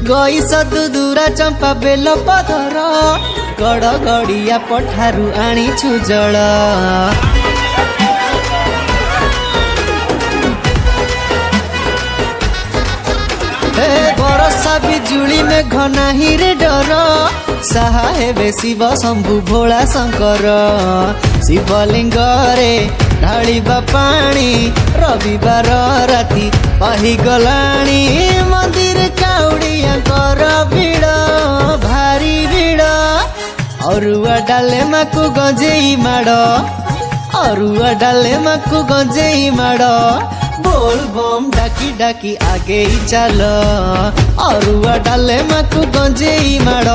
गई सदुदुरा चंपा बेल पधर गड़ गड़िया पठारू आनीछु जल बरसा बिजुली में घना रे डर साहा हेबे शिव शंभु भोला शंकर शिवलिंग रे ढालिबा पानी रविवार राति पाही गलाणी मंदिर काउड़िया कर भीड़ भारी भीड़ अरुआ डाले माकु गंजेई माड़ अरुआ डाले माकु गंजेई माड़ बोल बम डाकी डाकी आगे ही चल अरुआ डाले माकु गंजेई माड़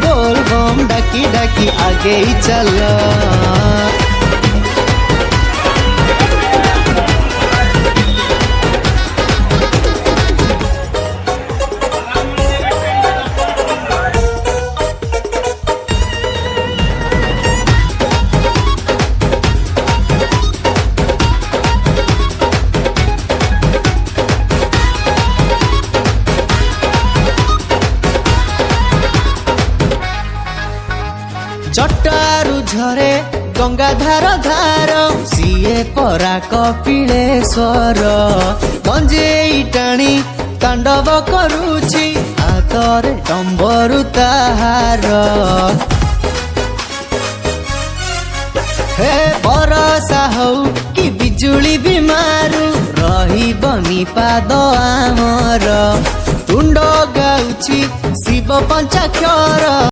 बोल बम डाकी डाकी आगे ही चल। चट्टारू झरे गंगाधार धार सीए परा कपिलेश्वर गंजेई टाणी तांडव करुछि हातरे डंबरु ताहार हे बरसा हौ कि बिजुली भी मारू रही बनी पाद आमर तुंड गाउछि शिव पंचाक्षर।